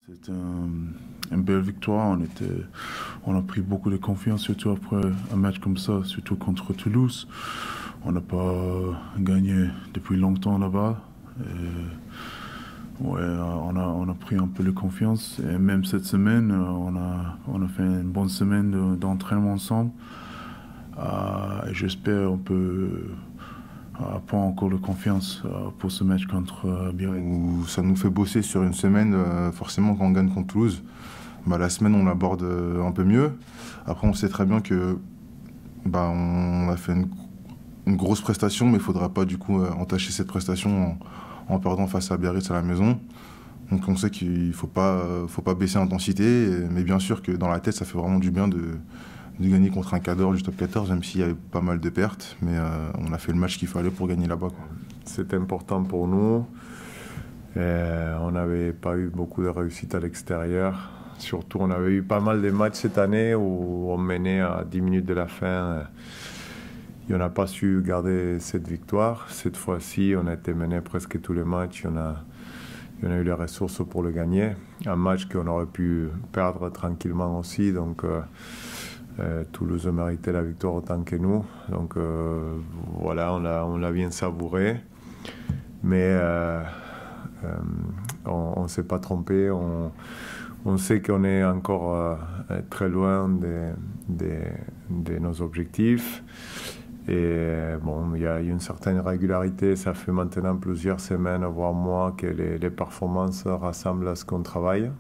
C'était une belle victoire. On a pris beaucoup de confiance, surtout après un match comme ça, surtout contre Toulouse. On n'a pas gagné depuis longtemps là-bas. Ouais, on a pris un peu de confiance. Et même cette semaine, on a fait une bonne semaine d'entraînement ensemble. J'espère qu'on peut prendre encore de confiance pour ce match contre Biarritz. Ça nous fait bosser sur une semaine, forcément quand on gagne contre Toulouse, la semaine on l'aborde un peu mieux. Après on sait très bien que on a fait une grosse prestation, mais il ne faudra pas du coup entacher cette prestation en perdant face à Biarritz à la maison. Donc on sait qu'il ne faut pas baisser l'intensité, mais bien sûr que dans la tête ça fait vraiment du bien de gagner contre un cadre du top 14, même s'il y avait pas mal de pertes, mais on a fait le match qu'il fallait pour gagner là-bas. C'est important pour nous. On n'avait pas eu beaucoup de réussite à l'extérieur. Surtout, on avait eu pas mal de matchs cette année où on menait à 10 minutes de la fin. Et on n'a pas su garder cette victoire. Cette fois-ci, on a été mené presque tous les matchs. On a eu les ressources pour le gagner. Un match qu'on aurait pu perdre tranquillement aussi. Donc, Toulouse méritait la victoire autant que nous. Donc, voilà, on l'a bien savouré. Mais on ne s'est pas trompé. On sait qu'on est encore très loin de nos objectifs. Et bon, il y a une certaine régularité. Ça fait maintenant plusieurs semaines, voire mois, que les performances ressemblent à ce qu'on travaille.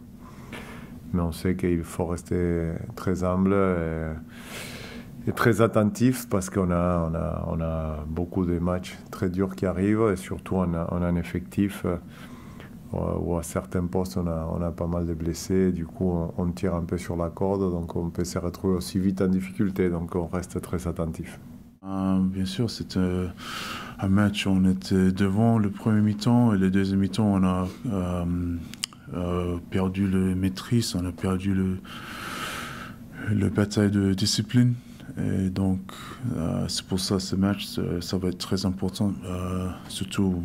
Mais on sait qu'il faut rester très humble et très attentif parce qu'on a beaucoup de matchs très durs qui arrivent et surtout on a un effectif où à certains postes on a pas mal de blessés. Du coup, on tire un peu sur la corde, donc on peut se retrouver aussi vite en difficulté. Donc on reste très attentif. Bien sûr, c'était un match où on était devant le premier mi-temps et le deuxième mi-temps, on a perdu le maîtrise, on a perdu le bataille de discipline. Et donc, c'est pour ça ce match, ça va être très important, surtout,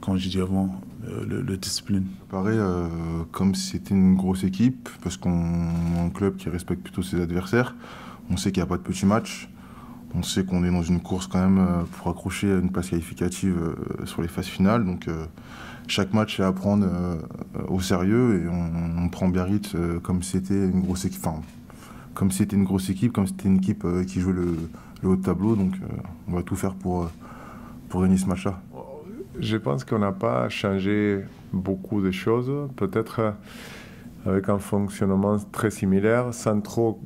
quand j'ai dit avant, le discipline. Pareil, comme si c'était une grosse équipe, parce qu'on est un club qui respecte plutôt ses adversaires, on sait qu'il n'y a pas de petits matchs, on sait qu'on est dans une course quand même pour accrocher une place qualificative sur les phases finales. Donc, chaque match est à prendre au sérieux et on prend Biarritz comme si c'était une grosse équipe. Enfin, comme si c'était une grosse équipe, comme si c'était une équipe qui joue le haut de tableau. Donc on va tout faire pour gagner ce match-là. Je pense qu'on n'a pas changé beaucoup de choses. Peut-être avec un fonctionnement très similaire, sans trop.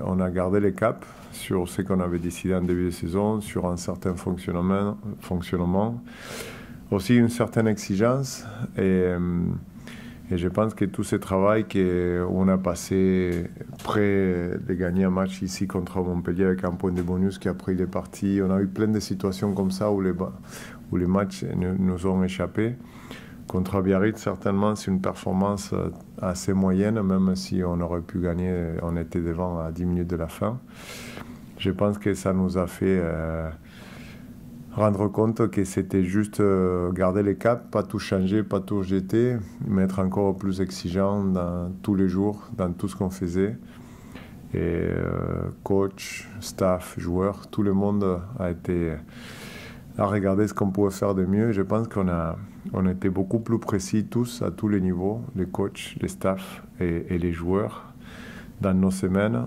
On a gardé les caps sur ce qu'on avait décidé en début de saison, sur un certain fonctionnement. Aussi une certaine exigence. Et je pense que tout ce travail qu'on a passé près de gagner un match ici contre Montpellier avec un point de bonus qui a pris les parties, on a eu plein de situations comme ça où les matchs nous ont échappé. Contre Biarritz, certainement, c'est une performance assez moyenne, même si on aurait pu gagner, on était devant à 10 minutes de la fin. Je pense que ça nous a fait rendre compte que c'était juste garder les caps, pas tout changer, pas tout jeter, mais être encore plus exigeant dans tous les jours, dans tout ce qu'on faisait. Et coach, staff, joueurs, tout le monde a été à regarder ce qu'on pouvait faire de mieux. Je pense on était beaucoup plus précis tous, à tous les niveaux, les coachs, les staffs et les joueurs. Dans nos semaines,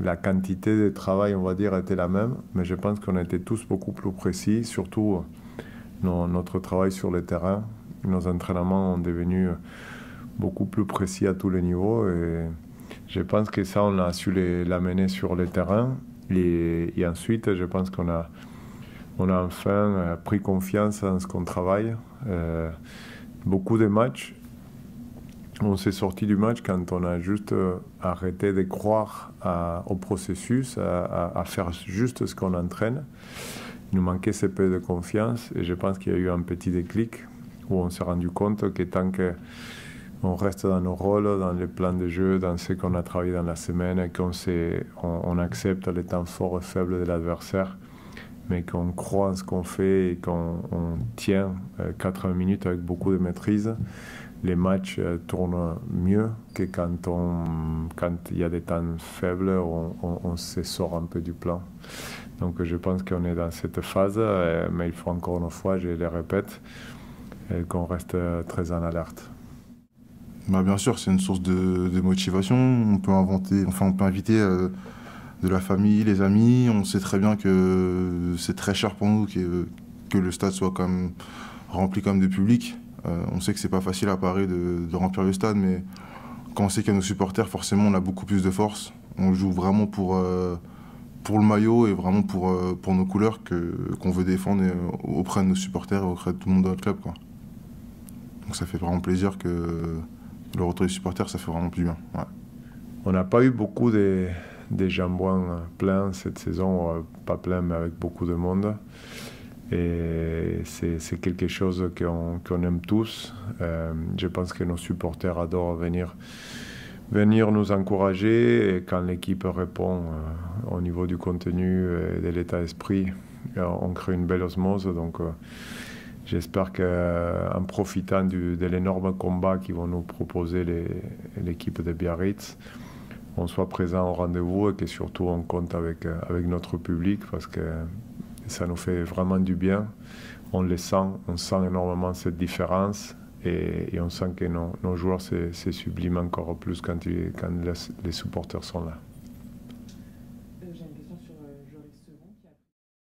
la quantité de travail, on va dire, était la même, mais je pense qu'on était tous beaucoup plus précis, surtout notre travail sur le terrain. Nos entraînements ont devenu beaucoup plus précis à tous les niveaux et je pense que ça, on a su l'amener sur le terrain. Et ensuite, je pense qu'on a enfin pris confiance en ce qu'on travaille. Beaucoup de matchs. On s'est sorti du match quand on a juste arrêté de croire au processus, à faire juste ce qu'on entraîne. Il nous manquait ce peu de confiance et je pense qu'il y a eu un petit déclic où on s'est rendu compte que tant qu'on reste dans nos rôles, dans les plans de jeu, dans ce qu'on a travaillé dans la semaine, et qu'on accepte les temps forts et faibles de l'adversaire, mais qu'on croit en ce qu'on fait et qu'on tient 80 minutes avec beaucoup de maîtrise, les matchs tournent mieux que quand il y a des temps faibles, on se sort un peu du plan. Donc je pense qu'on est dans cette phase, mais il faut encore une fois, je le répète, qu'on reste très en alerte. Bah bien sûr, c'est une source de motivation. On peut inviter de la famille, les amis. On sait très bien que c'est très cher pour nous que le stade soit quand même rempli comme de public. On sait que c'est pas facile à Paris de remplir le stade, mais quand on sait qu'il y a nos supporters, forcément, on a beaucoup plus de force. On joue vraiment pour le maillot et vraiment pour nos couleurs qu'on veut défendre auprès de nos supporters et auprès de tout le monde dans notre club, quoi. Donc ça fait vraiment plaisir que le retour des supporters, ça fait vraiment plus bien. Ouais. On n'a pas eu beaucoup de jambons pleins cette saison, pas plein mais avec beaucoup de monde. Et c'est quelque chose qu'on aime tous. Je pense que nos supporters adorent venir nous encourager, et quand l'équipe répond au niveau du contenu et de l'état d'esprit, on crée une belle osmose. Donc j'espère qu'en profitant de l'énorme combat qu'ils vont nous proposer l'équipe de Biarritz, on soit présent au rendez-vous et que surtout on compte avec notre public, parce que ça nous fait vraiment du bien. On le sent, on sent énormément cette différence, et on sent que nos joueurs se subliment encore plus quand les supporters sont là.